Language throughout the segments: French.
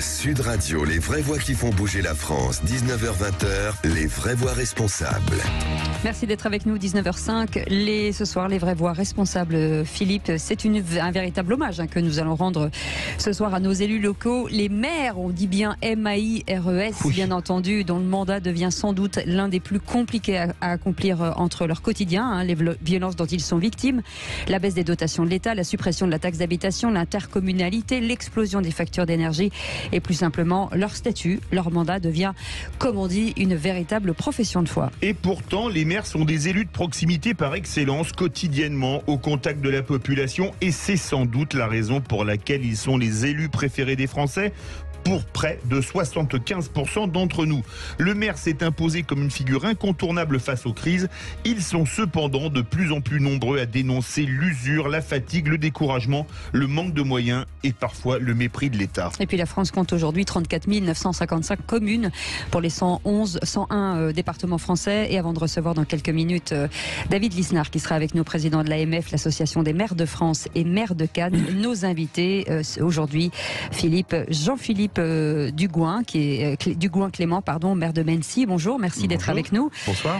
Sud Radio, les vraies voix qui font bouger la France. 19h-20h, les vraies voix responsables. Merci d'être avec nous, 19h05. Ce soir, les vraies voix responsables. Philippe, c'est un véritable hommage que nous allons rendre ce soir à nos élus locaux. Les maires, on dit bien M-A-I-R-E-S, oui, bien entendu, dont le mandat devient sans doute l'un des plus compliqués à accomplir entre leur quotidien, les violences dont ils sont victimes, la baisse des dotations de l'État, la suppression de la taxe d'habitation, l'intercommunalité, l'explosion des factures d'énergie et plus simplement leur statut, leur mandat devient, comme on dit, une véritable profession de foi. Et pourtant, les maires sont des élus de proximité par excellence, quotidiennement au contact de la population, et c'est sans doute la raison pour laquelle ils sont les élus préférés des Français pour près de 75% d'entre nous. Le maire s'est imposé comme une figure incontournable face aux crises. Ils sont cependant de plus en plus nombreux à dénoncer l'usure, la fatigue, le découragement, le manque de moyens et parfois le mépris de l'État. Et puis la France compte aujourd'hui 34 955 communes pour les 101 départements français. Et avant de recevoir dans quelques minutes David Lisnard qui sera avec nous, président de l'AMF, l'association des maires de France et maires de Cannes, nos invités aujourd'hui, Jean-Philippe Dugouin, qui est Dugouin Clément, maire de Mennecy. Bonjour, merci d'être avec nous. Bonsoir.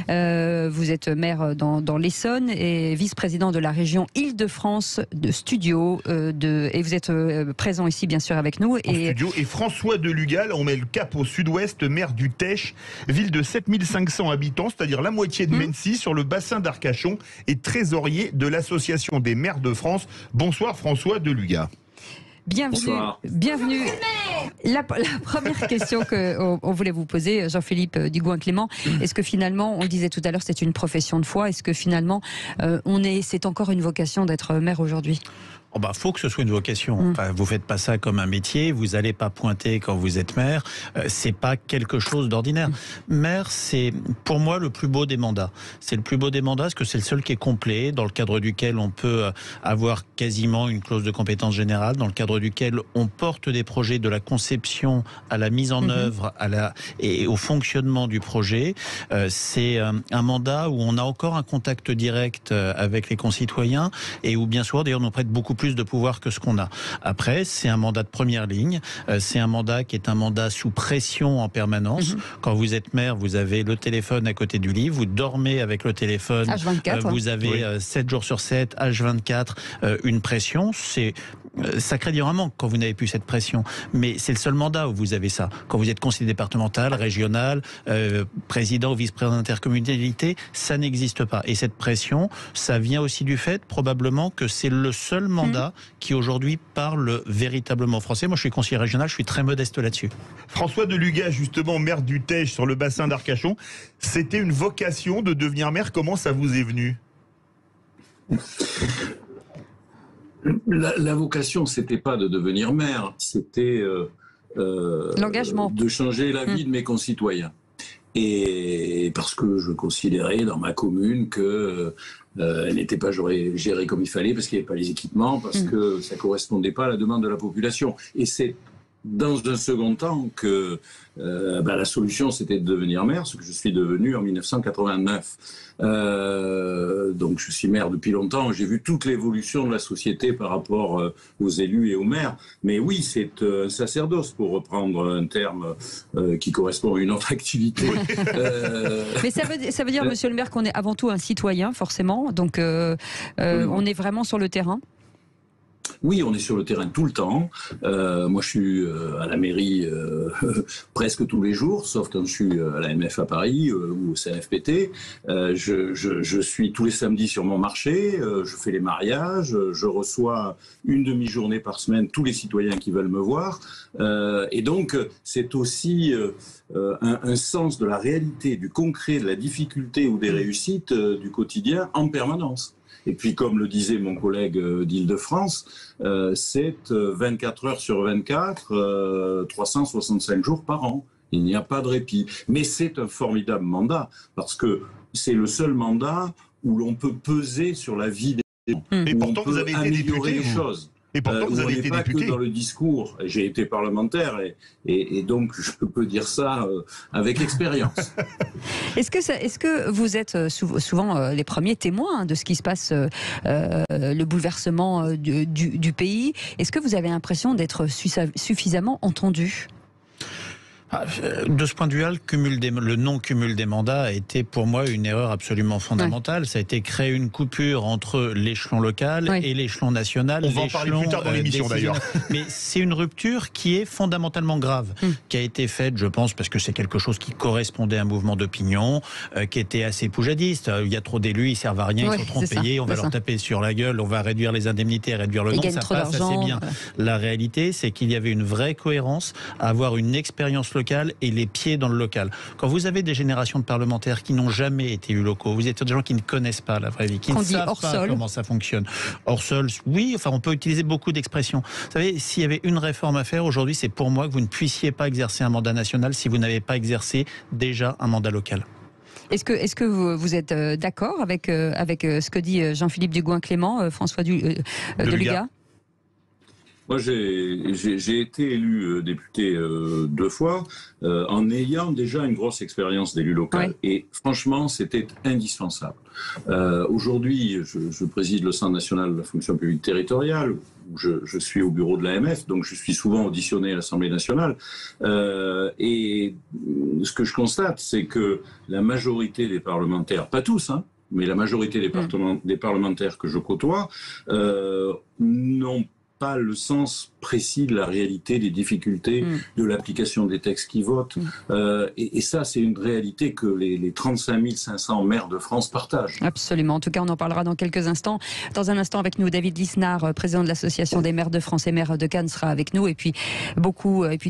Vous êtes maire dans l'Essonne et vice-président de la région Île-de-France de Studio, et vous êtes présent ici bien sûr avec nous. Et François Delugal, on met le cap au sud-ouest, maire du Tech, ville de 7500 habitants, c'est-à-dire la moitié de Mennecy, sur le bassin d'Arcachon, et trésorier de l'association des maires de France. Bonsoir François Delugal. Bienvenue. La première question qu'on voulait vous poser, Jean-Philippe Dugouin Clément, est-ce que finalement, on le disait tout à l'heure, c'est une profession de foi, est-ce que finalement, c'est encore une vocation d'être maire aujourd'hui ? Faut que ce soit une vocation. Enfin, vous faites pas ça comme un métier, vous allez pas pointer quand vous êtes maire, c'est pas quelque chose d'ordinaire. Maire, c'est pour moi le plus beau des mandats. C'est le plus beau des mandats parce que c'est le seul qui est complet, dans le cadre duquel on peut avoir quasiment une clause de compétence générale, dans le cadre duquel on porte des projets de la conception à la mise en œuvre, et au fonctionnement du projet. C'est un mandat où on a encore un contact direct avec les concitoyens et où bien souvent, d'ailleurs, on prête beaucoup plus de pouvoir que ce qu'on a. Après, c'est un mandat de première ligne. C'est un mandat qui est un mandat sous pression en permanence. Quand vous êtes maire, vous avez le téléphone à côté du lit, vous dormez avec le téléphone. H24, vous avez 7 jours sur 7, H24, une pression. Ça crée un manque quand vous n'avez plus cette pression. Mais c'est le seul mandat où vous avez ça. Quand vous êtes conseiller départemental, régional, président ou vice-président d'intercommunalité, ça n'existe pas. Et cette pression, ça vient aussi du fait, probablement, que c'est le seul mandat qui aujourd'hui parle véritablement français. Moi, je suis conseiller régional, je suis très modeste là-dessus. François Delugal, justement, maire du Tech sur le bassin d'Arcachon, c'était une vocation de devenir maire. Comment ça vous est venu ? La vocation, c'était pas de devenir maire, c'était l'engagement, de changer la vie de mes concitoyens. Et parce que je considérais dans ma commune que elle n'était pas gérée comme il fallait, parce qu'il n'y avait pas les équipements, parce que ça correspondait pas à la demande de la population. Et c'est dans un second temps que la solution, c'était de devenir maire, ce que je suis devenu en 1989. Donc je suis maire depuis longtemps, j'ai vu toute l'évolution de la société par rapport aux élus et aux maires. Mais oui, c'est un sacerdoce, pour reprendre un terme qui correspond à une autre activité. Mais ça veut dire, monsieur le maire, qu'on est avant tout un citoyen, forcément. Donc on est vraiment sur le terrain. Oui, on est sur le terrain tout le temps. Moi, je suis à la mairie presque tous les jours, sauf quand je suis à la MF à Paris ou au CNFPT. Je suis tous les samedis sur mon marché, je fais les mariages, je reçois une demi-journée par semaine tous les citoyens qui veulent me voir. Et donc, c'est aussi un sens de la réalité, du concret, de la difficulté ou des réussites du quotidien en permanence. Et puis, comme le disait mon collègue d'Île-de-France, c'est 24 heures sur 24, 365 jours par an. Il n'y a pas de répit. Mais c'est un formidable mandat, parce que c'est le seul mandat où l'on peut peser sur la vie des gens. Et pourtant, vous avez été député, les choses. Et pourtant, vous avez été pas député. Que dans le discours, j'ai été parlementaire et donc je peux dire ça avec expérience. Est-ce que vous êtes souvent les premiers témoins de ce qui se passe, le bouleversement du pays? Est-ce que vous avez l'impression d'être suffisamment entendu? De ce point de vue-là, le non-cumul des mandats a été pour moi une erreur absolument fondamentale. Ouais. Ça a été créer une coupure entre l'échelon local et l'échelon national. On va en parler plus tard dans l'émission d'ailleurs. Mais c'est une rupture qui est fondamentalement grave, qui a été faite, je pense, parce que c'est quelque chose qui correspondait à un mouvement d'opinion, qui était assez poujadiste. Il y a trop d'élus, ils servent à rien, ils sont trop payés, on va leur taper sur la gueule, on va réduire les indemnités, réduire le nombre, ça passe assez bien. La réalité, c'est qu'il y avait une vraie cohérence à avoir une expérience locale et les pieds dans le local. Quand vous avez des générations de parlementaires qui n'ont jamais été élus locaux, vous êtes des gens qui ne connaissent pas la vraie vie, qui ne savent pas comment ça fonctionne. Hors sol, oui, enfin on peut utiliser beaucoup d'expressions. Vous savez, s'il y avait une réforme à faire aujourd'hui, c'est pour moi que vous ne puissiez pas exercer un mandat national si vous n'avez pas exercé déjà un mandat local. Est-ce que vous êtes d'accord avec ce que dit Jean-Philippe Dugouin-Clément, François Deluga? Moi, j'ai été élu député 2 fois en ayant déjà une grosse expérience d'élu local. Ouais. Et franchement, c'était indispensable. Aujourd'hui, je préside le Centre national de la fonction publique territoriale. Où je suis au bureau de l'AMF, donc je suis souvent auditionné à l'Assemblée nationale. Et ce que je constate, c'est que la majorité des parlementaires, pas tous, hein, mais la majorité des parlementaires que je côtoie, n'ont pas le sens précis de la réalité des difficultés de l'application des textes qui votent. Et ça, c'est une réalité que les 35 500 maires de France partagent. Absolument. En tout cas, on en parlera dans quelques instants. Dans un instant, avec nous, David Lisnard, président de l'Association des maires de France et maire de Cannes, sera avec nous. Et puis,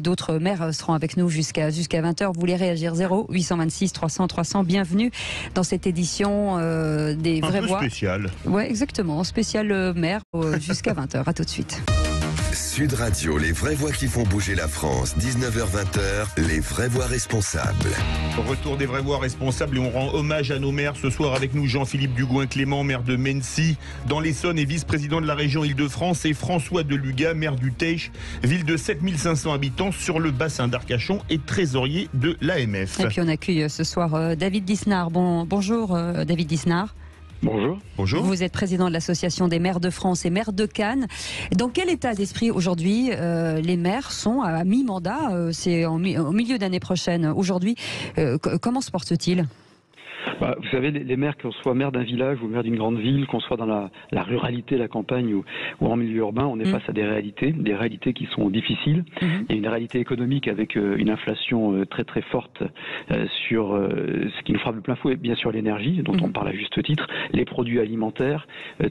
d'autres maires seront avec nous jusqu'à 20h. Vous voulez réagir? 0826 300 300. Bienvenue dans cette édition des vraies voix. Spécial. Ouais, exactement. Spécial maire jusqu'à 20h. À tout de suite. Sud Radio, les vraies voix qui font bouger la France, 19h-20h, les vraies voix responsables. Retour des vraies voix responsables et on rend hommage à nos maires. Ce soir avec nous, Jean-Philippe Dugouin-Clément, maire de Mennecy, dans l'Essonne et vice-président de la région Île-de-France, et François Deluga, maire du Teich, ville de 7500 habitants sur le bassin d'Arcachon et trésorier de l'AMF. Et puis on accueille ce soir David Lisnard. Bonjour David Lisnard. Bonjour. Bonjour. Vous êtes président de l'Association des maires de France et maires de Cannes. Dans quel état d'esprit aujourd'hui les maires sont à mi-mandat? C'est au milieu d'année prochaine. Aujourd'hui, comment se portent-ils? Vous savez, les maires, qu'on soit maire d'un village ou maire d'une grande ville, qu'on soit dans la ruralité, la campagne ou en milieu urbain, on est face à des réalités qui sont difficiles. Il y a une réalité économique avec une inflation très très forte sur ce qui nous frappe de plein fouet, bien sûr l'énergie, dont on parle à juste titre, les produits alimentaires,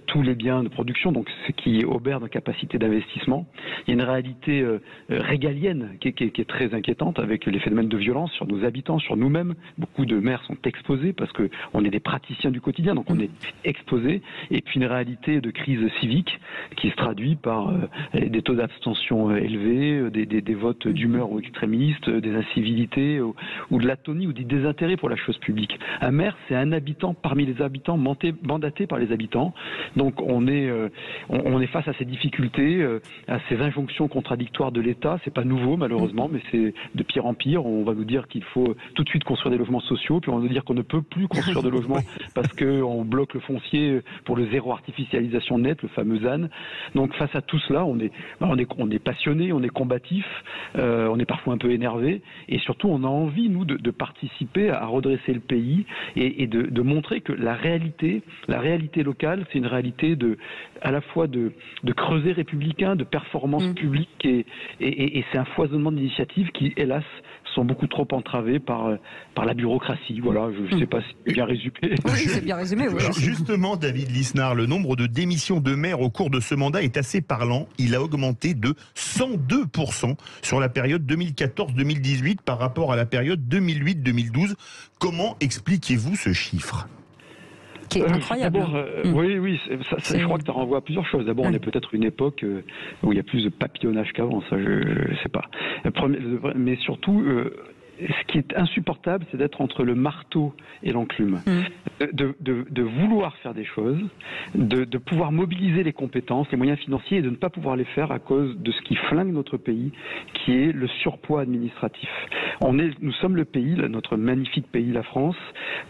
tous les biens de production, donc ce qui obère nos capacités d'investissement. Il y a une réalité régalienne qui est très inquiétante avec les phénomènes de violence sur nos habitants, sur nous-mêmes. Beaucoup de maires sont exposés parce qu'on est des praticiens du quotidien, donc on est exposés. Et puis une réalité de crise civique qui se traduit par des taux d'abstention élevés, des votes d'humeur ou extrémistes, des incivilités ou de l'atonie ou du désintérêt pour la chose publique. Un maire, c'est un habitant parmi les habitants, mandaté par les habitants. Donc on est face à ces difficultés, à ces injonctions contradictoires de l'État. C'est pas nouveau malheureusement, mais c'est de pire en pire. On va nous dire qu'il faut tout de suite construire des logements sociaux, puis on va nous dire qu'on ne peut plus construire de logements parce qu'on bloque le foncier pour le zéro artificialisation nette, le fameux ZAN. Donc face à tout cela, on est passionné, on est combatif, on est parfois un peu énervé, et surtout on a envie, nous, de participer à redresser le pays et de montrer que la réalité locale, c'est une réalité à la fois de creuset républicain, de performance publique, et c'est un foisonnement d'initiatives qui, hélas, sont beaucoup trop entravés par la bureaucratie. Voilà, je ne sais pas si c'est bien résumé. Oui, c'est bien résumé. Oui. Justement, David Lisnard, le nombre de démissions de maires au cours de ce mandat est assez parlant. Il a augmenté de 102% sur la période 2014-2018 par rapport à la période 2008-2012. Comment expliquez-vous ce chiffre ? Qui est incroyable. D'abord, oui, je crois que ça renvoie à plusieurs choses. D'abord, on est peut-être une époque où il y a plus de papillonnage qu'avant, ça je sais pas. Mais surtout, ce qui est insupportable, c'est d'être entre le marteau et l'enclume. De vouloir faire des choses, de pouvoir mobiliser les compétences, les moyens financiers et de ne pas pouvoir les faire à cause de ce qui flingue notre pays, qui est le surpoids administratif. Nous sommes le pays, notre magnifique pays, la France,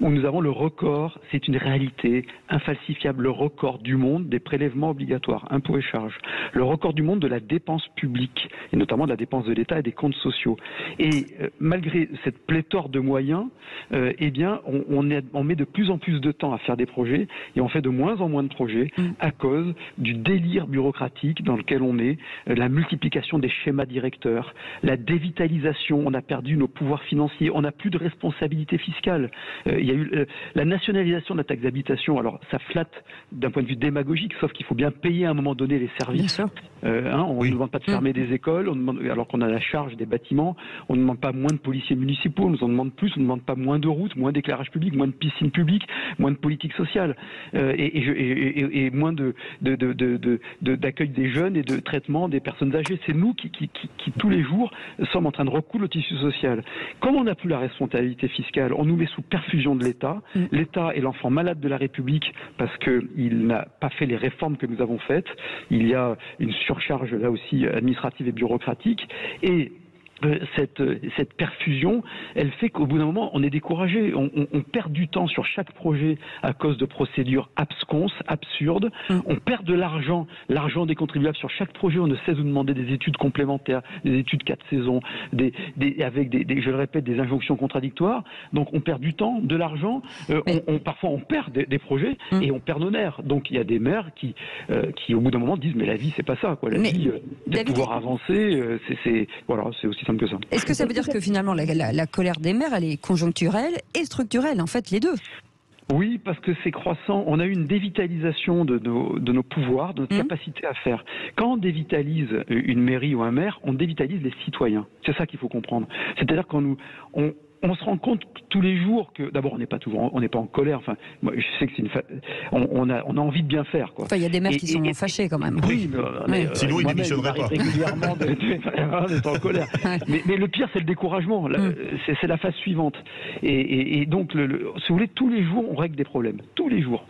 où nous avons le record, c'est une réalité infalsifiable, le record du monde des prélèvements obligatoires, impôts et charges, le record du monde de la dépense publique, et notamment de la dépense de l'État et des comptes sociaux. Et malgré cette pléthore de moyens, eh bien, on met de plus en plus de temps à faire des projets et on fait de moins en moins de projets à cause du délire bureaucratique dans lequel on est, la multiplication des schémas directeurs, la dévitalisation, on a perdu nos pouvoirs financiers, on n'a plus de responsabilité fiscale. Il y a eu la nationalisation de la taxe d'habitation, alors ça flatte d'un point de vue démagogique, sauf qu'il faut bien payer à un moment donné les services. On ne demande pas de fermer des écoles, alors qu'on a la charge des bâtiments, on ne demande pas moins de policiers municipaux, on nous en demande plus, on ne demande pas moins de routes, moins d'éclairage public, moins de piscines publiques, moins de politique sociale, et moins d'accueil des jeunes et de traitement des personnes âgées. C'est nous qui tous les jours sommes en train de recoudre le tissu social. Comme on n'a plus la responsabilité fiscale, on nous met sous perfusion de l'État. L'État est l'enfant malade de la République parce qu'il n'a pas fait les réformes que nous avons faites. Il y a une surcharge là aussi administrative et bureaucratique. Et cette perfusion, elle fait qu'au bout d'un moment, on est découragé. On perd du temps sur chaque projet à cause de procédures absconses, absurdes. On perd de l'argent des contribuables sur chaque projet. On ne cesse de demander des études complémentaires, des études 4 saisons, avec je le répète, des injonctions contradictoires. Donc on perd du temps, de l'argent. Parfois on perd des projets et on perd nos nerfs. Donc il y a des maires qui au bout d'un moment disent mais la vie c'est pas ça, quoi. La vie, de pouvoir avancer, c'est aussi simple que ça. Est-ce que ça veut dire que finalement la colère des maires, elle est conjoncturelle et structurelle, en fait, les deux? Oui, parce que c'est croissant. On a eu une dévitalisation de nos pouvoirs, de notre capacité à faire. Quand on dévitalise une mairie ou un maire, on dévitalise les citoyens. C'est ça qu'il faut comprendre. C'est-à-dire qu'on se rend compte tous les jours que, d'abord, on n'est pas en colère. Enfin, moi, je sais que on a envie de bien faire, quoi. Enfin, il y a des maires qui sont fâchés quand même. Oui, sinon ils démissionneraient pas. Régulièrement d'être en colère. Mais le pire, c'est le découragement. C'est la phase suivante. Et donc, si vous voulez, tous les jours, on règle des problèmes. Tous les jours.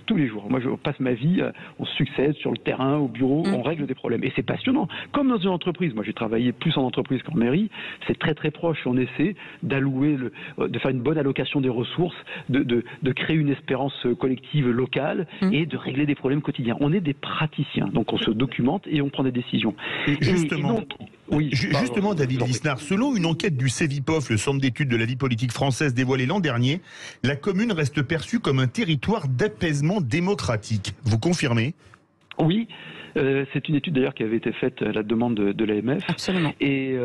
Moi, je passe ma vie, on succède sur le terrain, au bureau, on règle des problèmes. Et c'est passionnant. Comme dans une entreprise. Moi, j'ai travaillé plus en entreprise qu'en mairie. C'est très très proche. On essaie d'allouer de faire une bonne allocation des ressources, de créer une espérance collective locale et de régler des problèmes quotidiens. On est des praticiens, donc on se documente et on prend des décisions. Justement, David Lisnard, selon une enquête du CEVIPOF, le Centre d'études de la vie politique française dévoilée l'an dernier, la commune reste perçue comme un territoire d'apaisement démocratique. Vous confirmez ? Oui. C'est une étude d'ailleurs qui avait été faite à la demande de l'AMF. Absolument. Et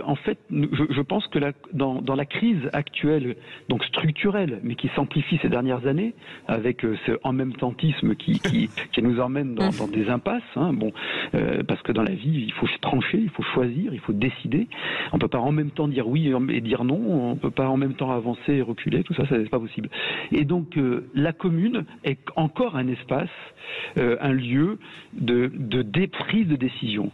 en fait, je pense que dans la crise actuelle, donc structurelle, mais qui s'amplifie ces dernières années, avec ce en même tentisme qui nous emmène dans des impasses, parce que dans la vie, il faut trancher, il faut choisir, il faut décider. On ne peut pas en même temps dire oui et dire non, on ne peut pas en même temps avancer et reculer, tout ça, c'est pas possible. Et donc, la commune est encore un espace, un lieu de prise de décision.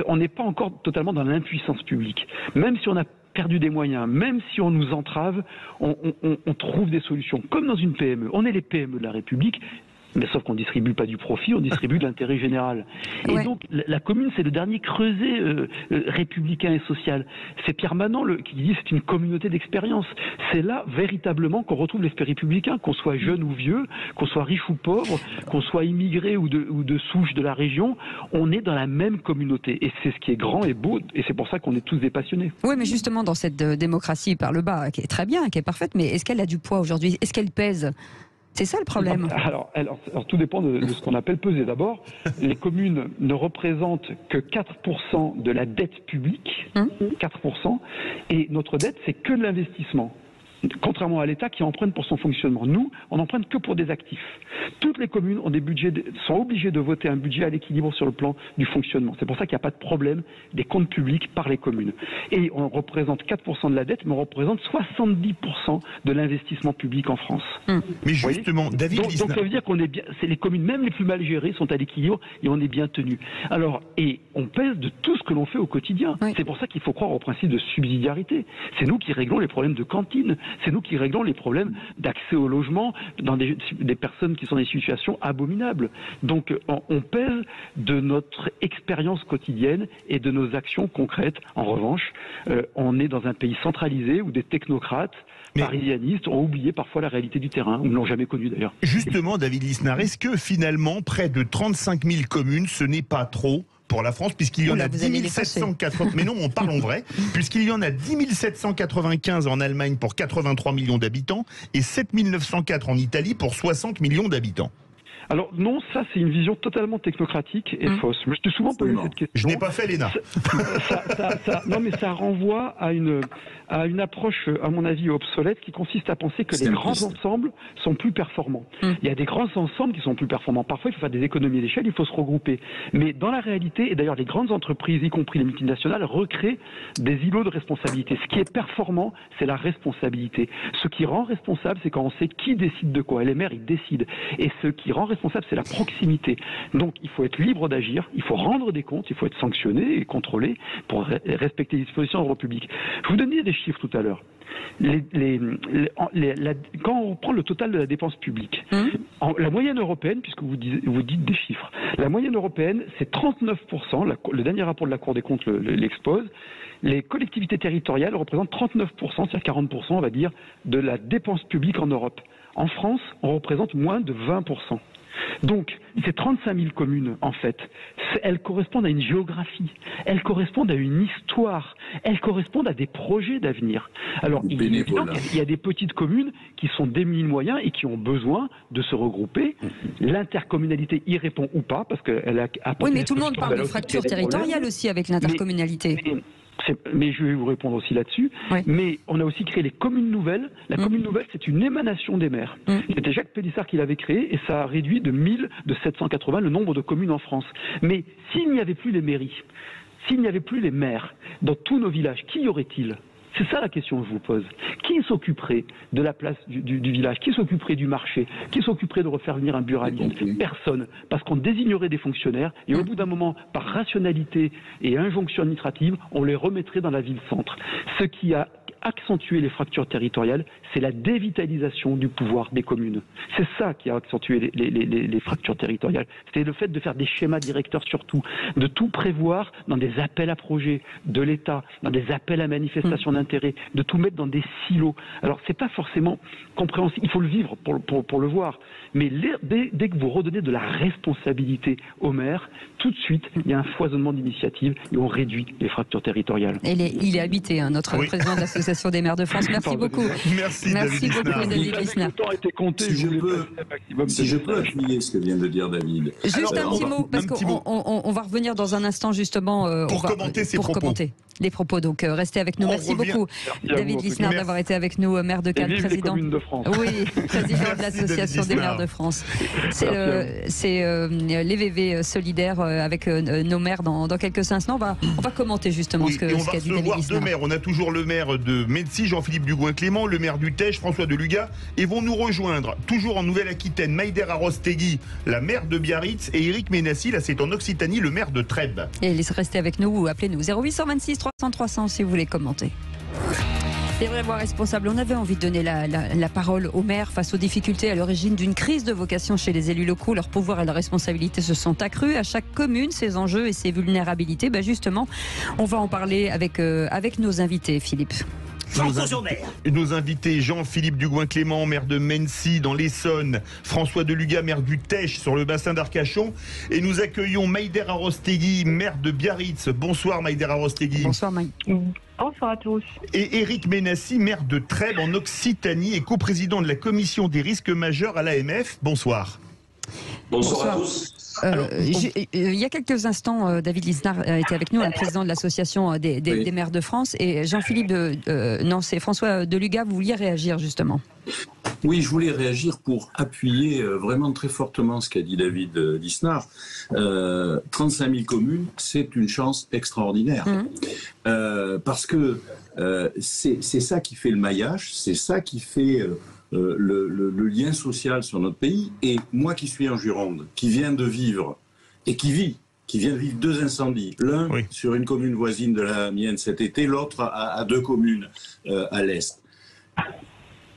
On n'est pas encore totalement dans l'impuissance publique. Même si on a perdu des moyens, même si on nous entrave, on trouve des solutions. Comme dans une PME. On est les PME de la République. Mais sauf qu'on ne distribue pas du profit, on distribue de l'intérêt général. Et donc, la commune, c'est le dernier creuset républicain et social. C'est Pierre Manant qui dit c'est une communauté d'expérience. C'est là, véritablement, qu'on retrouve l'esprit républicain, qu'on soit jeune ou vieux, qu'on soit riche ou pauvre, qu'on soit immigré ou de souche de la région, on est dans la même communauté. Et c'est ce qui est grand et beau, et c'est pour ça qu'on est tous des passionnés. Oui, mais justement, dans cette démocratie par le bas, qui est très bien, qui est parfaite, mais est-ce qu'elle a du poids aujourd'hui? Est-ce qu'elle pèse? C'est ça le problème. Alors, tout dépend de ce qu'on appelle peser. D'abord, les communes ne représentent que 4% de la dette publique, 4%, et notre dette, c'est que de l'investissement. Contrairement à l'État qui emprunte pour son fonctionnement. Nous, on n'emprunte que pour des actifs. Toutes les communes ont des budgets, sont obligées de voter un budget à l'équilibre sur le plan du fonctionnement. C'est pour ça qu'il n'y a pas de problème des comptes publics par les communes. Et on représente 4% de la dette, mais on représente 70% de l'investissement public en France. Mais justement, David donc ça veut dire qu'on est bien, c'est les communes, même les plus mal gérées, sont à l'équilibre et on est bien tenu. Alors, et on pèse de tout ce que l'on fait au quotidien. Oui. C'est pour ça qu'il faut croire au principe de subsidiarité. C'est nous qui réglons les problèmes de cantine. C'est nous qui réglons les problèmes d'accès au logement dans des personnes qui sont dans des situations abominables. Donc on pèse de notre expérience quotidienne et de nos actions concrètes. En revanche, on est dans un pays centralisé où des technocrates parisianistes ont oublié parfois la réalité du terrain, ou ne l'ont jamais connue d'ailleurs. Justement, David Lisnard, est-ce que finalement, près de 35 000 communes, ce n'est pas trop pour la France, puisqu'il y en a 10 780... Mais non, on parle en vrai, puisqu'il y en a 10 795 en Allemagne pour 83 millions d'habitants et 7 904 en Italie pour 60 millions d'habitants. Alors non, ça c'est une vision totalement technocratique et fausse. Je t'ai souvent posé cette question. Je n'ai pas fait l'ENA. Non, mais ça renvoie à une approche, à mon avis, obsolète, qui consiste à penser que les grands ensembles sont plus performants. Il y a des grands ensembles qui sont plus performants. Parfois, il faut faire des économies d'échelle, il faut se regrouper. Mais dans la réalité, et d'ailleurs les grandes entreprises, y compris les multinationales, recréent des îlots de responsabilité. Ce qui est performant, c'est la responsabilité. Ce qui rend responsable, c'est quand on sait qui décide de quoi. Et les maires, ils décident. Et ce qui rend responsable, c'est la proximité. Donc, il faut être libre d'agir, il faut rendre des comptes, il faut être sanctionné et contrôlé pour respecter les dispositions de l'ordre public. Je vous donnais des chiffres tout à l'heure. Quand on prend le total de la dépense publique, la moyenne européenne, puisque vous dites des chiffres, la moyenne européenne, c'est 39%, le dernier rapport de la Cour des comptes l'expose. Les collectivités territoriales représentent 39%, c'est-à-dire 40%, on va dire, de la dépense publique en Europe. En France, on représente moins de 20%. Donc, ces 35 000 communes, en fait, elles correspondent à une géographie, elles correspondent à une histoire, elles correspondent à des projets d'avenir. Alors, il y a des petites communes qui sont démunies de moyens et qui ont besoin de se regrouper. L'intercommunalité y répond ou pas, parce qu'elle a... Oui, mais tout le monde parle de fracture territoriale aussi avec l'intercommunalité. Mais je vais vous répondre aussi là-dessus. Oui. Mais on a aussi créé les communes nouvelles. La commune nouvelle, c'est une émanation des maires. C'était Jacques Pélissard qui l'avait créé et ça a réduit de 780 le nombre de communes en France. Mais s'il n'y avait plus les mairies, s'il n'y avait plus les maires dans tous nos villages, qui y aurait-il ? C'est ça la question que je vous pose. Qui s'occuperait de la place du village? Qui s'occuperait du marché? Qui s'occuperait de refaire venir un buraliste? Personne. Parce qu'on désignerait des fonctionnaires et au bout d'un moment, par rationalité et injonction administrative, on les remettrait dans la ville-centre. Ce qui a accentué les fractures territoriales, c'est la dévitalisation du pouvoir des communes. C'est ça qui a accentué les fractures territoriales. C'est le fait de faire des schémas directeurs surtout, de tout prévoir dans des appels à projets de l'État, dans des appels à manifestation d'intérêt, de tout mettre dans des silos. Alors c'est pas forcément compréhensible, il faut le vivre pour le voir. Mais dès que vous redonnez de la responsabilité aux maires, tout de suite, il y a un foisonnement d'initiatives et on réduit les fractures territoriales. Il est habité, notre président de l'Association des maires de France. Merci beaucoup. Merci beaucoup, David Lisnard. Si je peux appuyer ce que vient de dire David. Juste un petit mot, parce qu'on va revenir dans un instant justement pour commenter les propos. Donc restez avec nous. Merci beaucoup, David Lisnard, d'avoir été avec nous, maire de Cannes, président. Oui, président de l'Association des maires de France. C'est les VV solidaires avec nos maires dans quelques instants. On va commenter justement ce qu'a dit David Lisnard. On va recevoir deux maires. On a toujours le maire de Mency, Jean-Philippe Dugouin-Clément, le maire du Teche, François Deluga, et vont nous rejoindre, toujours en Nouvelle-Aquitaine, Maïder Arostegui, la maire de Biarritz, et Éric Ménassi, là c'est en Occitanie, le maire de Trèbes. Et restez avec nous ou appelez-nous 0826 300 300 si vous voulez commenter. C'est vraiment responsable. On avait envie de donner la parole aux maires face aux difficultés à l'origine d'une crise de vocation chez les élus locaux. Leur pouvoir et leur responsabilité se sont accrus. À chaque commune, ses enjeux et ses vulnérabilités. Justement, on va en parler avec nos invités, Philippe. Nos invités, Jean-Philippe Dugouin-Clément, maire de Mency dans l'Essonne, François Deluga, maire du Teche sur le bassin d'Arcachon, et nous accueillons Maïder Arostegui, maire de Biarritz. Bonsoir Maïder Arostegui. Bonsoir Maïder. Bonsoir à tous. Et Éric Ménassi, maire de Trèbes en Occitanie et coprésident de la commission des risques majeurs à l'AMF. Bonsoir. Bonsoir à tous. Il y a quelques instants, David Lisnard était avec nous, le président de l'association des maires de France, et Jean-Philippe c'est François Deluga, vous vouliez réagir justement. Oui, je voulais réagir pour appuyer vraiment très fortement ce qu'a dit David Lisnard. 35 000 communes, c'est une chance extraordinaire. Parce que c'est ça qui fait le maillage, c'est ça qui fait le lien social sur notre pays. Et moi qui suis en Gironde, qui vient de vivre et qui vient de vivre 2 incendies, l'un sur une commune voisine de la mienne cet été, l'autre à 2 communes à l'est.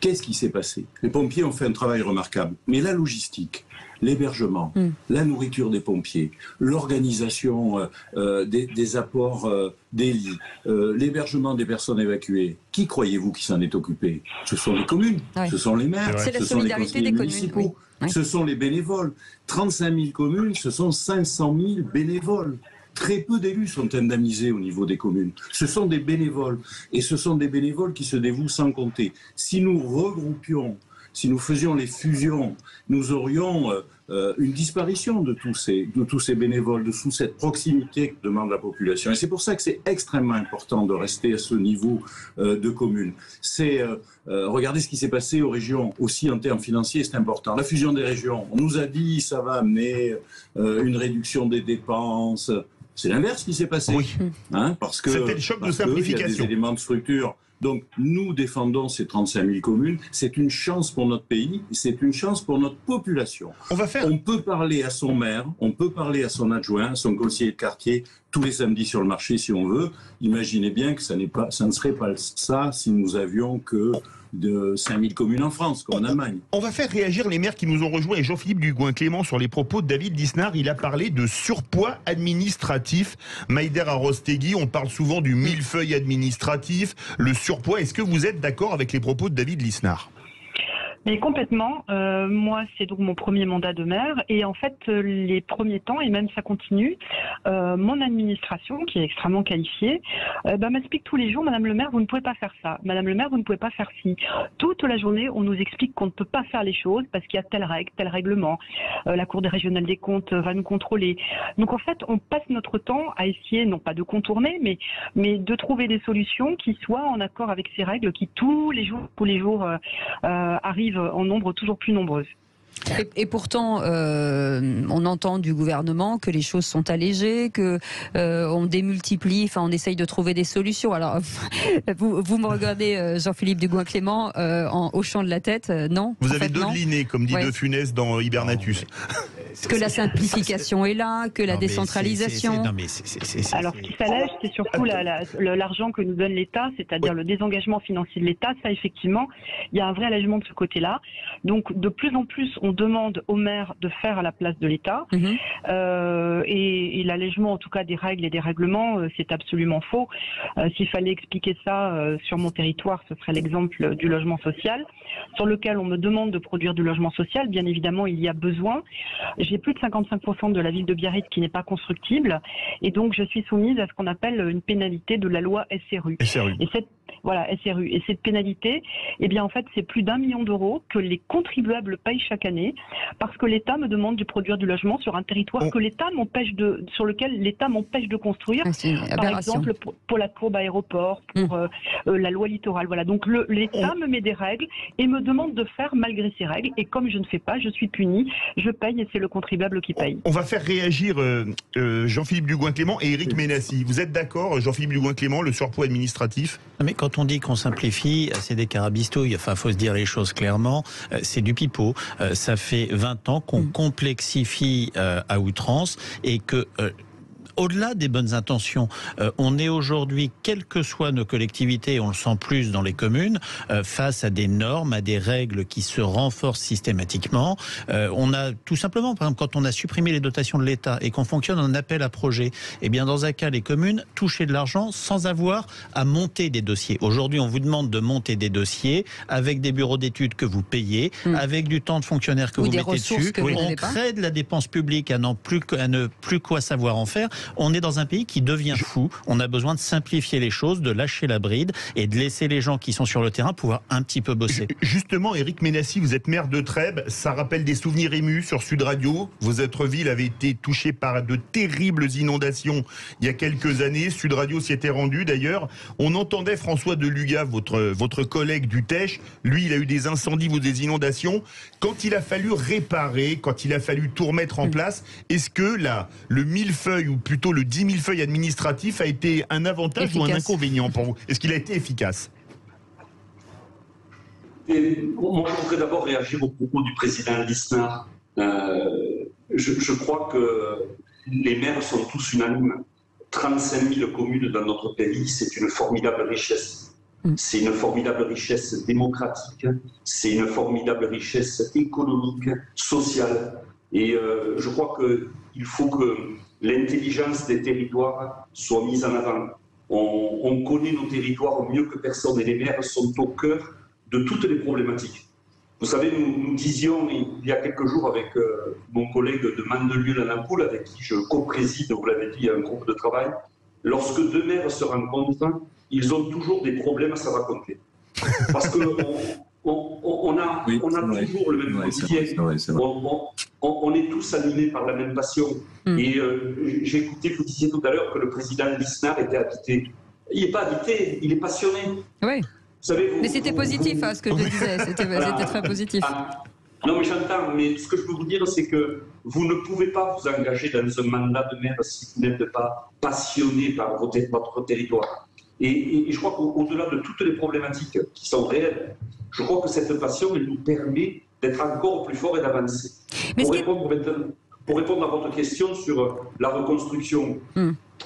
Qu'est-ce qui s'est passé? Les pompiers ont fait un travail remarquable, mais la logistique, l'hébergement, la nourriture des pompiers, l'organisation des apports des lits, l'hébergement des personnes évacuées, qui croyez-vous qui s'en est occupé? Ce sont les communes, ce sont les maires, ce sont les conseillers municipaux, ce sont les bénévoles. 35 000 communes, ce sont 500 000 bénévoles. Très peu d'élus sont indemnisés au niveau des communes. Ce sont des bénévoles. Et ce sont des bénévoles qui se dévouent sans compter. Si nous regroupions, si nous faisions les fusions, nous aurions une disparition de tous ces bénévoles, de toute cette proximité que demande la population. Et c'est pour ça que c'est extrêmement important de rester à ce niveau de communes. Regardez ce qui s'est passé aux régions, aussi en termes financiers, c'est important. La fusion des régions, on nous a dit ça va amener une réduction des dépenses. C'est l'inverse qui s'est passé. Oui. Parce que c'était le choc de simplification. Il y a des éléments de structure. Donc, nous défendons ces 35 000 communes. C'est une chance pour notre pays, c'est une chance pour notre population. On peut parler à son maire, on peut parler à son adjoint, à son conseiller de quartier, tous les samedis sur le marché si on veut. Imaginez bien que ça ne serait pas ça si nous avions que de 5000 communes en France, comme en Allemagne. On va faire réagir les maires qui nous ont rejoints et Jean-Philippe Dugouin-Clément sur les propos de David Lisnard. Il a parlé de surpoids administratif. Maïder Arostegui, on parle souvent du millefeuille administratif, le surpoids. Est-ce que vous êtes d'accord avec les propos de David Lisnard ? Mais complètement. Moi, c'est donc mon premier mandat de maire. Et en fait, les premiers temps, et même ça continue, mon administration, qui est extrêmement qualifiée, m'explique tous les jours, Madame le maire, vous ne pouvez pas faire ça. Madame le maire, vous ne pouvez pas faire ci. Toute la journée, on nous explique qu'on ne peut pas faire les choses parce qu'il y a telle règle, tel règlement. La Cour des régionales des comptes va nous contrôler. Donc en fait, on passe notre temps à essayer, non pas de contourner, mais de trouver des solutions qui soient en accord avec ces règles qui tous les jours arrivent en nombre toujours plus nombreuses. Et pourtant, on entend du gouvernement que les choses sont allégées, que on démultiplie, on essaye de trouver des solutions. Alors, vous me regardez, Jean-Philippe Dugouin-Clément, en hochant de la tête, non? Vous avez dodeliné, comme dit De Funès dans Hibernatus. Que la simplification est là, que la décentralisation. Alors, ce qui s'allège, c'est surtout l'argent que nous donne l'État, c'est-à-dire le désengagement financier de l'État. Ça, effectivement, il y a un vrai allègement de ce côté-là. Donc, de plus en plus, on demande aux maires de faire à la place de l'État. Et l'allègement, en tout cas, des règles et des règlements, c'est absolument faux. S'il fallait expliquer ça sur mon territoire, ce serait l'exemple du logement social, sur lequel on me demande de produire du logement social. Bien évidemment, il y a besoin. J'ai plus de 55% de la ville de Biarritz qui n'est pas constructible. Et donc, je suis soumise à ce qu'on appelle une pénalité de la loi SRU. SRU. Et cette pénalité, eh bien, en fait, c'est plus d'1 million d'euros que les contribuables payent chaque année parce que l'État me demande de produire du logement sur un territoire sur lequel l'État m'empêche de construire. Par exemple, pour la courbe aéroport, pour la loi littorale. Voilà. Donc, l'État me met des règles et me demande de faire malgré ces règles. Et comme je ne fais pas, je suis punie, je paye et c'est le contribuable qui paye. On va faire réagir Jean-Philippe Dugouin-Clément et Éric Ménassi. Vous êtes d'accord, Jean-Philippe Dugouin-Clément, le surpoids administratif? Mais quand on dit qu'on simplifie, c'est des carabistouilles. Enfin, faut se dire les choses clairement. C'est du pipeau. Ça fait 20 ans qu'on complexifie à outrance et que... au-delà des bonnes intentions, on est aujourd'hui, quelles que soient nos collectivités, on le sent plus dans les communes, face à des normes, à des règles qui se renforcent systématiquement. On a tout simplement, par exemple, quand on a supprimé les dotations de l'État et qu'on fonctionne en appel à projet, eh bien dans un cas, les communes touchaient de l'argent sans avoir à monter des dossiers. Aujourd'hui, on vous demande de monter des dossiers avec des bureaux d'études que vous payez, avec du temps de fonctionnaire que vous mettez dessus. On crée de la dépense publique à ne plus quoi savoir en faire. On est dans un pays qui devient fou. On a besoin de simplifier les choses, de lâcher la bride et de laisser les gens qui sont sur le terrain pouvoir un petit peu bosser. Justement, Éric Ménassi, vous êtes maire de Trèbes. Ça rappelle des souvenirs émus sur Sud Radio. Votre ville avait été touchée par de terribles inondations il y a quelques années. Sud Radio s'y était rendu d'ailleurs. On entendait François Deluga, votre collègue du Tech. Lui, il a eu des incendies ou des inondations. Quand il a fallu réparer, quand il a fallu tout remettre en place, est-ce que le millefeuille, ou plutôt le 10 millefeuille administratif, a été un avantage ou un inconvénient pour vous? Est-ce qu'il a été efficace? Moi, je voudrais d'abord réagir au propos du président Lisnard. Je crois que les maires sont tous unanimes. 35 000 communes dans notre pays, c'est une formidable richesse. C'est une formidable richesse démocratique, c'est une formidable richesse économique, sociale. Et je crois qu'il faut que l'intelligence des territoires soit mise en avant. On connaît nos territoires mieux que personne et les maires sont au cœur de toutes les problématiques. Vous savez, nous disions il y a quelques jours avec mon collègue de Mandelieu-la-Napoule, avec qui je co-préside, vous l'avez dit, un groupe de travail, lorsque deux maires se rencontrent, ils ont toujours des problèmes à se raconter. Parce qu'on a toujours le même quotidien. On est tous animés par la même passion. Et j'ai écouté, vous disiez tout à l'heure que le président Lisnard était habité. Il n'est pas habité, il est passionné. Oui. Savez, mais c'était positif, ce que je disais, c'était très positif. Non, mais j'entends, mais ce que je peux vous dire, c'est que vous ne pouvez pas vous engager dans un mandat de maire si vous n'êtes pas passionné par votre territoire. Et je crois qu'au-delà de toutes les problématiques qui sont réelles, je crois que cette passion, elle nous permet d'être encore plus forts et d'avancer. Pour répondre à votre question sur la reconstruction,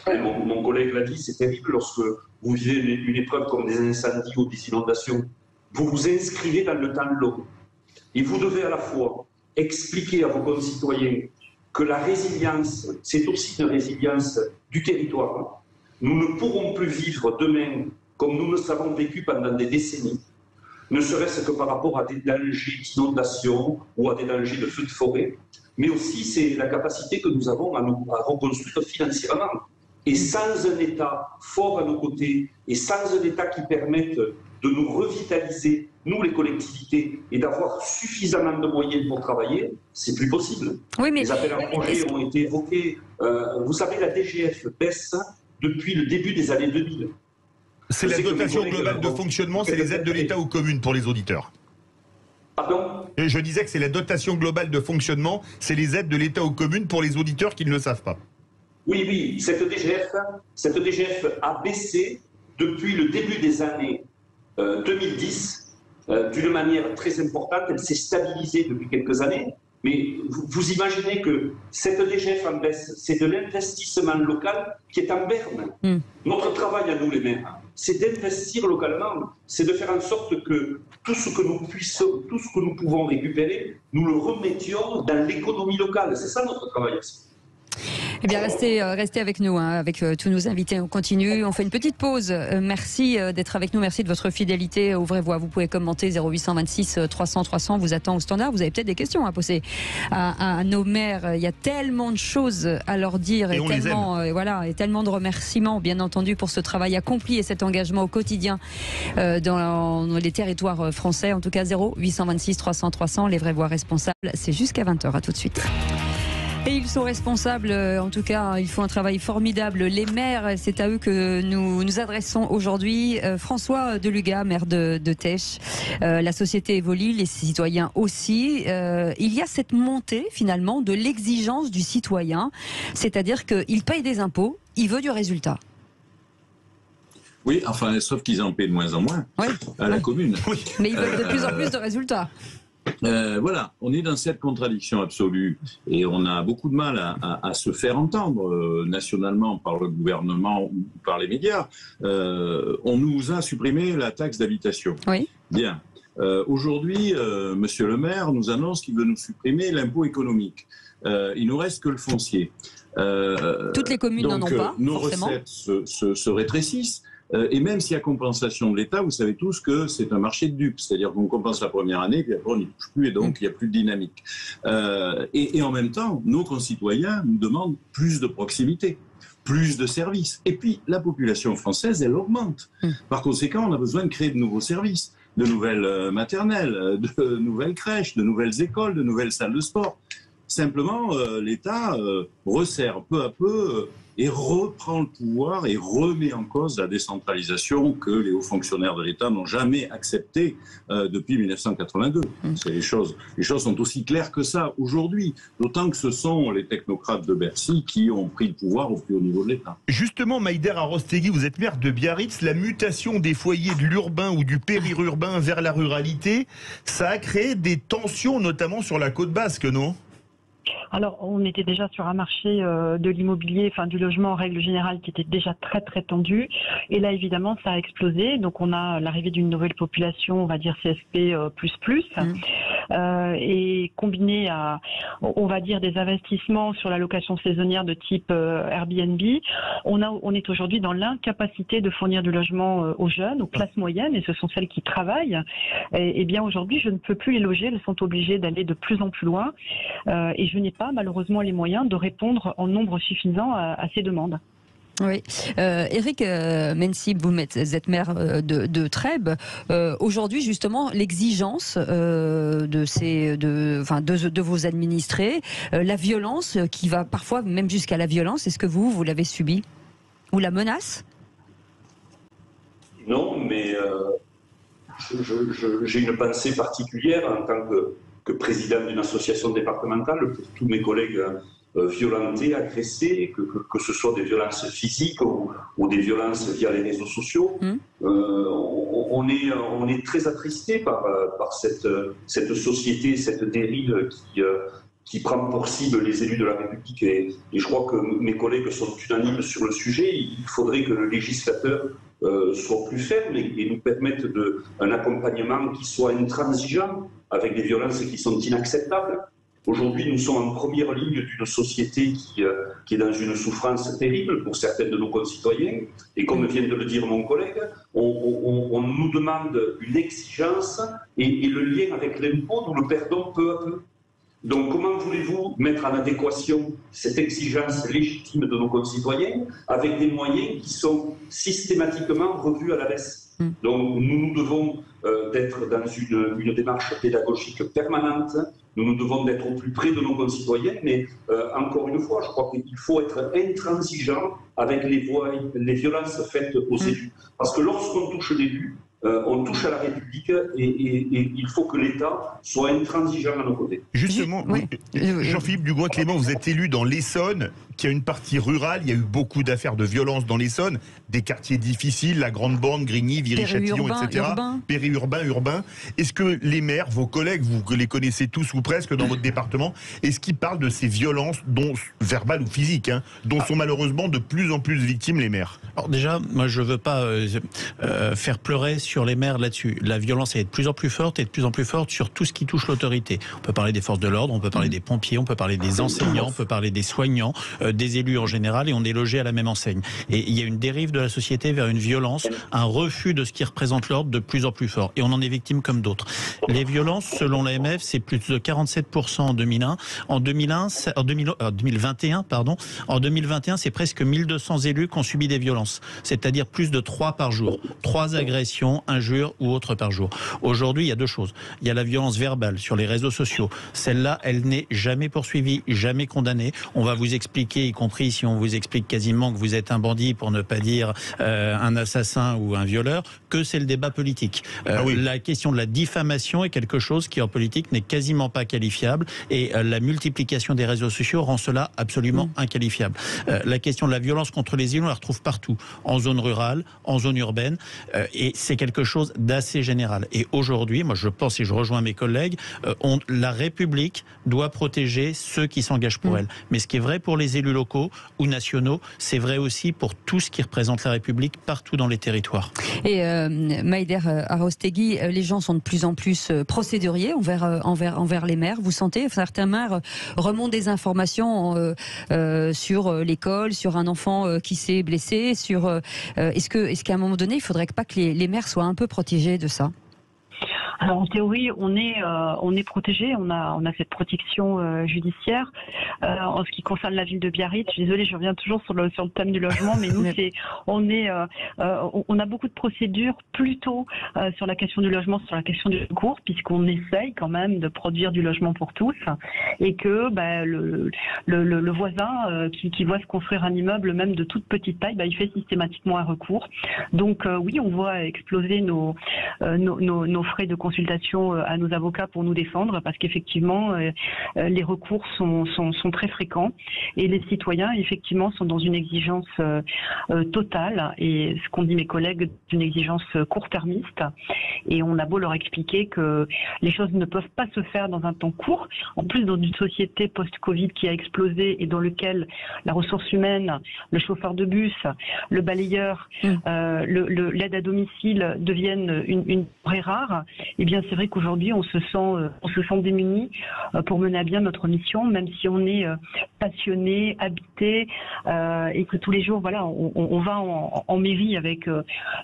mon collègue l'a dit, c'est terrible lorsque vous vivez une épreuve comme des incendies ou des inondations. Vous vous inscrivez dans le temps long. Et vous devez à la fois expliquer à vos concitoyens que la résilience, c'est aussi une résilience du territoire. Nous ne pourrons plus vivre demain comme nous le savons vécu pendant des décennies, ne serait-ce que par rapport à des dangers d'inondation ou à des dangers de feux de forêt, mais aussi c'est la capacité que nous avons à reconstruire financièrement. Et sans un État fort à nos côtés, et sans un État qui permette de nous revitaliser, nous les collectivités, et d'avoir suffisamment de moyens pour travailler, c'est plus possible. Oui, mais les appels à projets ont été évoqués. Vous savez, la DGF baisse depuis le début des années 2000. C'est la dotation globale de fonctionnement, c'est les aides de l'État aux communes pour les auditeurs. Pardon ? Et je disais que c'est la dotation globale de fonctionnement, c'est les aides de l'État aux communes pour les auditeurs qui ne le savent pas. Oui, cette DGF a baissé depuis le début des années 2010 d'une manière très importante. Elle s'est stabilisée depuis quelques années. Mais vous imaginez que cette DGF en baisse, c'est de l'investissement local qui est en berne. Notre travail à nous, les maires, c'est d'investir localement. C'est de faire en sorte que tout ce que nous pouvons récupérer, nous le remettions dans l'économie locale. C'est ça notre travail aussi. Eh bien, restez avec nous, avec tous nos invités. On continue, on fait une petite pause. Merci d'être avec nous, merci de votre fidélité aux vraies voix. Vous pouvez commenter 0826 300 300, vous attend au standard. Vous avez peut-être des questions à poser à nos maires. Il y a tellement de choses à leur dire et tellement de remerciements, bien entendu, pour ce travail accompli et cet engagement au quotidien dans les territoires français. En tout cas, 0826 300 300, les vraies voix responsables. C'est jusqu'à 20h. À tout de suite. Et ils sont responsables, en tout cas, ils font un travail formidable. Les maires, c'est à eux que nous nous adressons aujourd'hui. François Deluga, maire de Tech, la société évolue, les citoyens aussi. Il y a cette montée, finalement, de l'exigence du citoyen, c'est-à-dire qu'il paye des impôts, il veut du résultat. Oui, enfin, sauf qu'ils en paient de moins en moins à la commune. Oui. Mais ils veulent de plus en plus de résultats. Voilà, on est dans cette contradiction absolue et on a beaucoup de mal à se faire entendre nationalement par le gouvernement ou par les médias. On nous a supprimé la taxe d'habitation. Oui. Bien. Aujourd'hui, Monsieur le maire nous annonce qu'il veut nous supprimer l'impôt économique. Il nous reste que le foncier. Toutes les communes n'en ont pas, nos forcément. recettes se rétrécissent. Et même s'il y a compensation de l'État, vous savez tous que c'est un marché de dupes. C'est-à-dire qu'on compense la première année, puis après on n'y touche plus, et donc il n'y a plus de dynamique. Et en même temps, nos concitoyens nous demandent plus de proximité. plus de services. Et puis, la population française, elle augmente. Par conséquent, on a besoin de créer de nouveaux services, de nouvelles maternelles, de nouvelles crèches, de nouvelles écoles, de nouvelles salles de sport. Simplement, l'État resserre peu à peu et reprend le pouvoir et remet en cause la décentralisation que les hauts fonctionnaires de l'État n'ont jamais acceptée depuis 1982. Les choses sont aussi claires que ça aujourd'hui, d'autant que ce sont les technocrates de Bercy qui ont pris le pouvoir au plus haut niveau de l'État. Justement, Maïder Arostegui, vous êtes maire de Biarritz, la mutation des foyers de l'urbain ou du périurbain vers la ruralité, ça a créé des tensions, notamment sur la côte basque, non ? Alors, on était déjà sur un marché de l'immobilier, enfin du logement en règle générale, qui était déjà très très tendu. Et là, évidemment, ça a explosé. Donc, on a l'arrivée d'une nouvelle population, on va dire CSP++, et combiné à, on va dire, des investissements sur la location saisonnière de type Airbnb, on est aujourd'hui dans l'incapacité de fournir du logement aux jeunes, aux classes moyennes, et ce sont celles qui travaillent. Et bien aujourd'hui, je ne peux plus les loger. Elles sont obligées d'aller de plus en plus loin. Et je n'ai pas malheureusement les moyens de répondre en nombre suffisant à ces demandes. Oui. Éric Mensib, vous êtes maire de Trèbes. Aujourd'hui, justement, l'exigence de vos administrés, la violence qui va parfois même jusqu'à la violence, est-ce que vous l'avez subi? Ou la menace? Non, mais j'ai une pensée particulière en tant que président d'une association départementale pour tous mes collègues violentés, agressés, que ce soit des violences physiques ou des violences via les réseaux sociaux. On est très attristé par cette société, cette dérive qui prend pour cible les élus de la République. Et je crois que mes collègues sont unanimes sur le sujet. Il faudrait que le législateur soit plus ferme et nous permette un accompagnement qui soit intransigeant avec des violences qui sont inacceptables. Aujourd'hui, nous sommes en première ligne d'une société qui est dans une souffrance terrible pour certains de nos concitoyens. Et comme vient de le dire mon collègue, on nous demande une exigence et le lien avec l'impôt, nous le perdons peu à peu. Donc comment voulez-vous mettre en adéquation cette exigence légitime de nos concitoyens avec des moyens qui sont systématiquement revus à la baisse? Donc nous devons d'être dans une démarche pédagogique permanente, nous devons d'être au plus près de nos concitoyens, mais encore une fois, je crois qu'il faut être intransigeant avec les violences faites aux élus. Parce que lorsqu'on touche l'élu, on touche à la République et il faut que l'État soit intransigeant à nos côtés. Justement, Jean-Philippe Dugoin-Clément, vous êtes élu dans l'Essonne, qui a une partie rurale. Il y a eu beaucoup d'affaires de violence dans l'Essonne, des quartiers difficiles, la Grande Borne, Grigny, Viry-Châtillon, etc. Périurbain, urbain. Est-ce que les maires, vos collègues, vous les connaissez tous ou presque dans votre département, est-ce qu'ils parlent de ces violences, verbales ou physiques, dont sont malheureusement de plus en plus victimes les maires? Alors déjà, moi je ne veux pas faire pleurer sur les maires là-dessus. La violence est de plus en plus forte et de plus en plus forte sur tout ce qui touche l'autorité. On peut parler des forces de l'ordre, on peut parler des pompiers, on peut parler des enseignants, on peut parler des soignants, des élus en général, et on est logé à la même enseigne. Et il y a une dérive de la société vers une violence, un refus de ce qui représente l'ordre de plus en plus fort. Et on en est victime comme d'autres. Les violences, selon l'AMF, c'est plus de 47% en 2001. En 2021, en 2021, c'est presque 1200 élus qui ont subi des violences. C'est-à-dire plus de 3 par jour. 3 agressions, injures ou autres par jour. Aujourd'hui, il y a 2 choses. Il y a la violence verbale sur les réseaux sociaux. Celle-là, elle n'est jamais poursuivie, jamais condamnée. On va vous expliquer, y compris si on vous explique quasiment que vous êtes un bandit, pour ne pas dire un assassin ou un violeur, que c'est le débat politique. La question de la diffamation est quelque chose qui, en politique, n'est quasiment pas qualifiable, et la multiplication des réseaux sociaux rend cela absolument inqualifiable. La question de la violence contre les élus, on la retrouve partout, en zone rurale, en zone urbaine, et c'est quelque chose d'assez général. Et aujourd'hui, moi je pense, et je rejoins mes collègues, la République doit protéger ceux qui s'engagent pour elle. Mais ce qui est vrai pour les élus locaux ou nationaux, c'est vrai aussi pour tout ce qui représente la République partout dans les territoires. Et Maïder Arostegui, les gens sont de plus en plus procéduriers envers les maires. Vous sentez, certains maires remontent des informations sur l'école, sur un enfant qui s'est blessé, est-ce qu'à un moment donné, il faudrait pas que les maires soient un peu protégés de ça? Alors en théorie, on est protégé, on a cette protection judiciaire. En ce qui concerne la ville de Biarritz, je suis désolée, je reviens toujours sur le thème du logement, mais nous on a beaucoup de procédures plutôt sur la question du logement, sur la question du recours, puisqu'on essaye quand même de produire du logement pour tous, et que le voisin qui voit se construire un immeuble même de toute petite taille, il fait systématiquement un recours. Donc oui, on voit exploser nos frais de consultation à nos avocats pour nous défendre, parce qu'effectivement les recours sont très fréquents, et les citoyens effectivement sont dans une exigence totale, et ce qu'ont dit mes collègues, une exigence court-termiste, et on a beau leur expliquer que les choses ne peuvent pas se faire dans un temps court, en plus dans une société post-Covid qui a explosé et dans lequel la ressource humaine, le chauffeur de bus, le balayeur, l'aide à domicile deviennent une vraie rare. Eh bien, c'est vrai qu'aujourd'hui, on se sent démunis pour mener à bien notre mission, même si on est passionné, habité, et que tous les jours, on va en mairie avec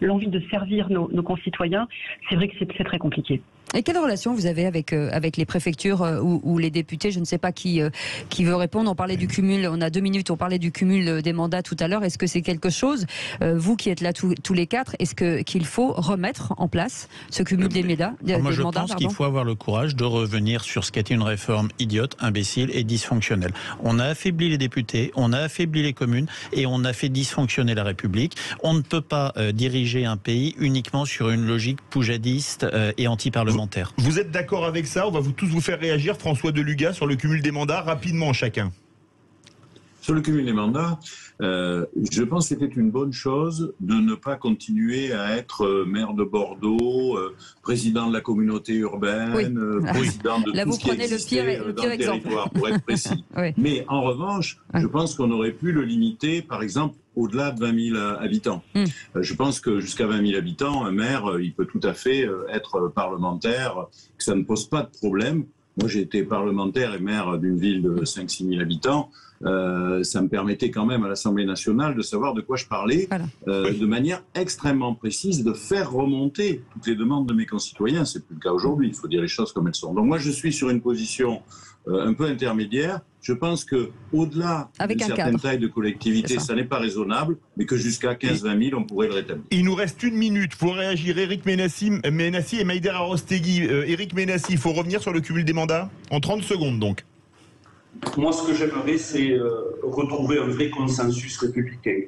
l'envie de servir nos concitoyens. C'est vrai que c'est très compliqué. Et quelle relation vous avez avec les préfectures ou les députés? Je ne sais pas qui veut répondre. On parlait du cumul, on a 2 minutes, on parlait du cumul des mandats tout à l'heure. Est-ce que c'est quelque chose, vous qui êtes là tous les 4, est-ce qu'il faut remettre en place ce cumul des mandats? Moi, je pense qu'il faut avoir le courage de revenir sur ce qu'était une réforme idiote, imbécile et dysfonctionnelle. On a affaibli les députés, on a affaibli les communes et on a fait dysfonctionner la République. On ne peut pas diriger un pays uniquement sur une logique poujadiste et anti-parlementaire. Vous êtes d'accord avec ça? On va tous vous faire réagir. François Deluga, sur le cumul des mandats, rapidement chacun. Sur le cumul des mandats, je pense que c'était une bonne chose de ne pas continuer à être maire de Bordeaux, président de la communauté urbaine, président de là, tout vous ce qui existait dans le territoire, pour être précis. Oui. Mais en revanche, je pense qu'on aurait pu le limiter, par exemple, au-delà de 20 000 habitants. Je pense que jusqu'à 20 000 habitants, un maire, il peut tout à fait être parlementaire, que ça ne pose pas de problème. Moi, j'ai été parlementaire et maire d'une ville de 5-6 000 habitants. Ça me permettait quand même à l'Assemblée nationale de savoir de quoi je parlais, de manière extrêmement précise, de faire remonter toutes les demandes de mes concitoyens. C'est plus le cas aujourd'hui, il faut dire les choses comme elles sont. Donc moi, je suis sur une position un peu intermédiaire. Je pense qu'au-delà d'une certaine taille de collectivité, ça n'est pas raisonnable, mais que jusqu'à 15-20 000, on pourrait le rétablir. Il nous reste 1 minute pour réagir. Éric Ménassi et Maïder Arostegui. Éric Ménassi, il faut revenir sur le cumul des mandats en 30 secondes donc. Moi, ce que j'aimerais, c'est retrouver un vrai consensus républicain.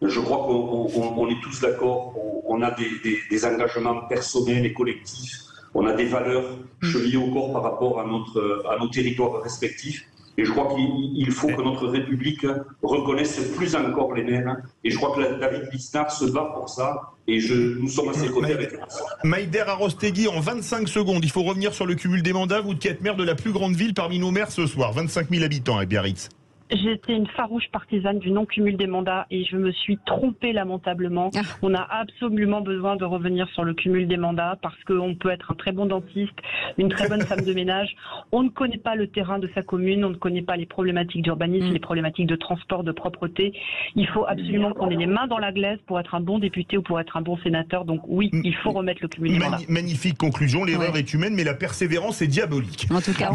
Je crois qu'on est tous d'accord, on a des engagements personnels et collectifs, on a des valeurs chevillées au corps par rapport à nos territoires respectifs. Et je crois qu'il faut que notre République reconnaisse plus encore les maires. Et je crois que David Lisnard se bat pour ça. Et nous sommes à ses côtés avec ça. Maïder Arostegui, en 25 secondes, il faut revenir sur le cumul des mandats. Vous qui êtes maire de la plus grande ville parmi nos maires ce soir, 25 000 habitants à Biarritz. J'étais une farouche partisane du non-cumul des mandats et je me suis trompée lamentablement. On a absolument besoin de revenir sur le cumul des mandats parce qu'on peut être un très bon dentiste, une très bonne femme de ménage. On ne connaît pas le terrain de sa commune, on ne connaît pas les problématiques d'urbanisme, les problématiques de transport, de propreté. Il faut absolument qu'on ait les mains dans la glaise pour être un bon député ou pour être un bon sénateur. Donc oui, il faut remettre le cumul des mandats. Magnifique conclusion, l'erreur est humaine mais la persévérance est diabolique. En tout cas,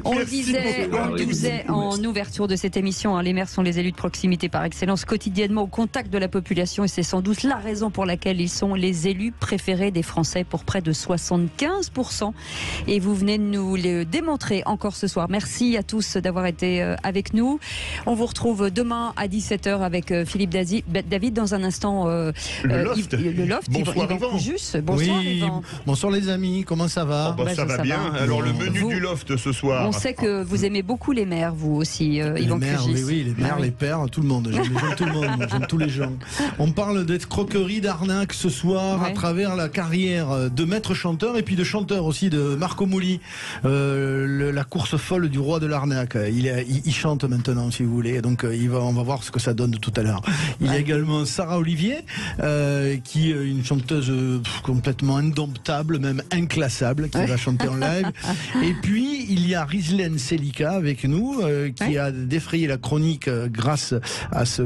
on le disait en ouverture de cette émission, les maires sont les élus de proximité par excellence, quotidiennement au contact de la population, et c'est sans doute la raison pour laquelle ils sont les élus préférés des Français pour près de 75%. Et vous venez de nous le démontrer encore ce soir. Merci à tous d'avoir été avec nous. On vous retrouve demain à 17h avec Philippe David. Dans un instant, le Loft. Bonsoir Yvan Coujus. Bonsoir Yvan. Bonsoir les amis, comment ça va? Ça va bien. Alors le menu du Loft ce soir. On sait que vous aimez beaucoup les maires, vous aussi, Yvan Coujus. Oui, les mères, les pères, tout le monde. J'aime tout le monde, j'aime tous les gens. On parle d'escroquerie, d'arnaque ce soir à travers la carrière de maître chanteur et puis de chanteur aussi de Marco Mouli, la course folle du roi de l'arnaque. Il chante maintenant, si vous voulez. Donc on va voir ce que ça donne tout à l'heure. Il y a également Sarah Olivier, qui est une chanteuse complètement indomptable, même inclassable, qui va chanter en live. Et puis il y a Rizlen Selika avec nous, qui a défrayé la chronique grâce à ce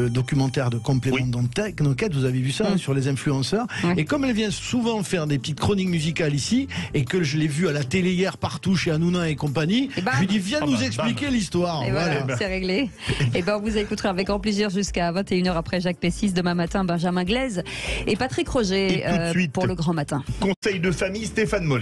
documentaire de complément d'enquête. Vous avez vu ça sur les influenceurs. Et comme elle vient souvent faire des petites chroniques musicales ici, et que je l'ai vu à la télé hier partout chez Hanouna et compagnie, je lui dis viens nous expliquer l'histoire. Et voilà, c'est réglé. Et ben on vous écoutera avec grand plaisir jusqu'à 21h après Jacques Pessis. Demain matin, Benjamin Glaise et Patrick Roger pour le grand matin. Conseil de famille, Stéphane Mollet.